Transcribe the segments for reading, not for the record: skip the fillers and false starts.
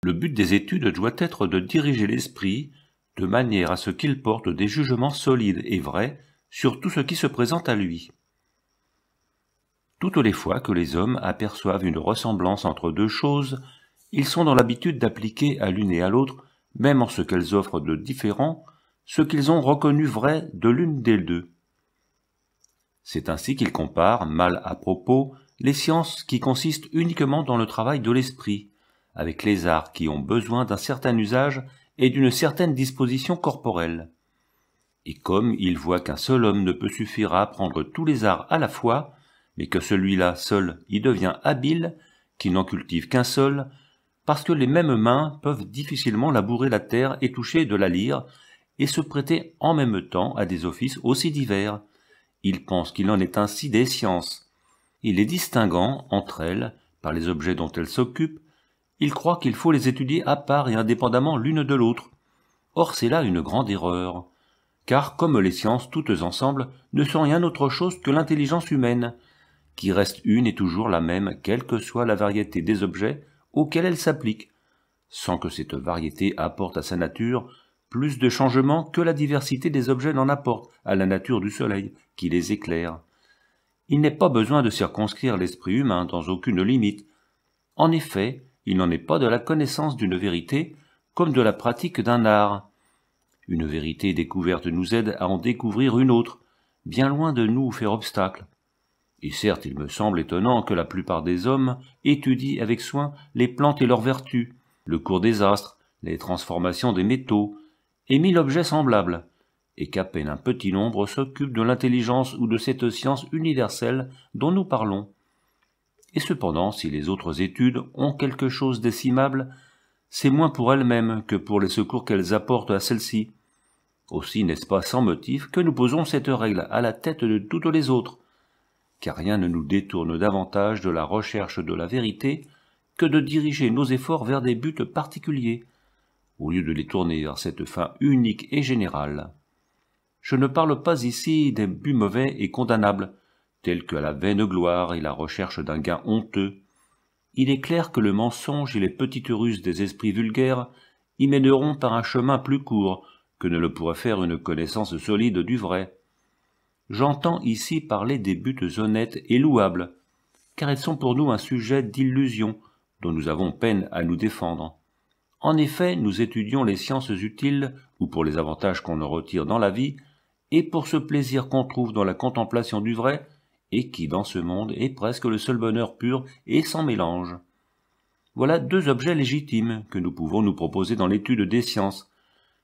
Le but des études doit être de diriger l'esprit de manière à ce qu'il porte des jugements solides et vrais sur tout ce qui se présente à lui. Toutes les fois que les hommes aperçoivent une ressemblance entre deux choses, ils sont dans l'habitude d'appliquer à l'une et à l'autre, même en ce qu'elles offrent de différent, ce qu'ils ont reconnu vrai de l'une des deux. C'est ainsi qu'ils comparent, mal à propos, les sciences qui consistent uniquement dans le travail de l'esprit, avec les arts qui ont besoin d'un certain usage et d'une certaine disposition corporelle. Et comme ils voient qu'un seul homme ne peut suffire à apprendre tous les arts à la fois, mais que celui-là seul y devient habile, qu'il n'en cultive qu'un seul, parce que les mêmes mains peuvent difficilement labourer la terre et toucher de la lyre, et se prêter en même temps à des offices aussi divers. Ils pensent qu'il en est ainsi des sciences. Et les distinguant entre elles, par les objets dont elles s'occupent, ils croient qu'il faut les étudier à part et indépendamment l'une de l'autre. Or c'est là une grande erreur, car comme les sciences toutes ensemble ne sont rien autre chose que l'intelligence humaine, qui reste une et toujours la même, quelle que soit la variété des objets auxquels elle s'applique, sans que cette variété apporte à sa nature plus de changements que la diversité des objets n'en apporte à la nature du soleil qui les éclaire. Il n'est pas besoin de circonscrire l'esprit humain dans aucune limite. En effet, il n'en est pas de la connaissance d'une vérité comme de la pratique d'un art. Une vérité découverte nous aide à en découvrir une autre, bien loin de nous faire obstacle. Et certes, il me semble étonnant que la plupart des hommes étudient avec soin les plantes et leurs vertus, le cours des astres, les transformations des métaux, et 1000 objets semblables, et qu'à peine un petit nombre s'occupe de l'intelligence ou de cette science universelle dont nous parlons. Et cependant, si les autres études ont quelque chose d'estimable, c'est moins pour elles-mêmes que pour les secours qu'elles apportent à celles-ci. Aussi n'est-ce pas sans motif que nous posons cette règle à la tête de toutes les autres, car rien ne nous détourne davantage de la recherche de la vérité que de diriger nos efforts vers des buts particuliers, au lieu de les tourner vers cette fin unique et générale. Je ne parle pas ici des buts mauvais et condamnables, tels que la vaine gloire et la recherche d'un gain honteux. Il est clair que le mensonge et les petites ruses des esprits vulgaires y mèneront par un chemin plus court que ne le pourrait faire une connaissance solide du vrai. J'entends ici parler des buts honnêtes et louables, car elles sont pour nous un sujet d'illusion dont nous avons peine à nous défendre. En effet, nous étudions les sciences utiles, ou pour les avantages qu'on en retire dans la vie, et pour ce plaisir qu'on trouve dans la contemplation du vrai, et qui, dans ce monde, est presque le seul bonheur pur et sans mélange. Voilà deux objets légitimes que nous pouvons nous proposer dans l'étude des sciences.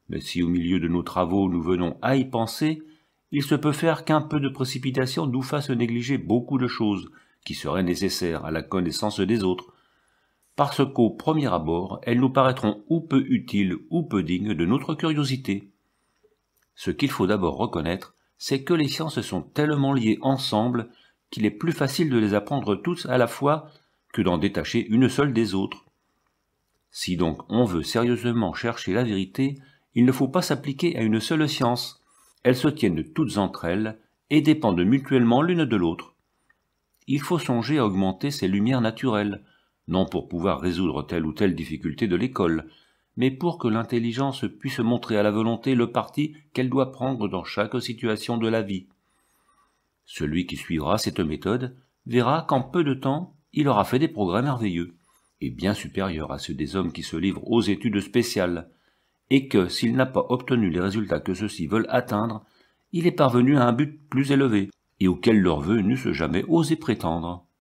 Mais si au milieu de nos travaux nous venons à y penser, il se peut faire qu'un peu de précipitation nous fasse négliger beaucoup de choses qui seraient nécessaires à la connaissance des autres, parce qu'au premier abord, elles nous paraîtront ou peu utiles ou peu dignes de notre curiosité. Ce qu'il faut d'abord reconnaître, c'est que les sciences sont tellement liées ensemble qu'il est plus facile de les apprendre toutes à la fois que d'en détacher une seule des autres. Si donc on veut sérieusement chercher la vérité, il ne faut pas s'appliquer à une seule science. Elles se tiennent toutes entre elles et dépendent mutuellement l'une de l'autre. Il faut songer à augmenter ces lumières naturelles, non pour pouvoir résoudre telle ou telle difficulté de l'école, mais pour que l'intelligence puisse montrer à la volonté le parti qu'elle doit prendre dans chaque situation de la vie. Celui qui suivra cette méthode verra qu'en peu de temps, il aura fait des progrès merveilleux, et bien supérieurs à ceux des hommes qui se livrent aux études spéciales, et que, s'il n'a pas obtenu les résultats que ceux-ci veulent atteindre, il est parvenu à un but plus élevé, et auquel leurs vœux n'eussent jamais osé prétendre.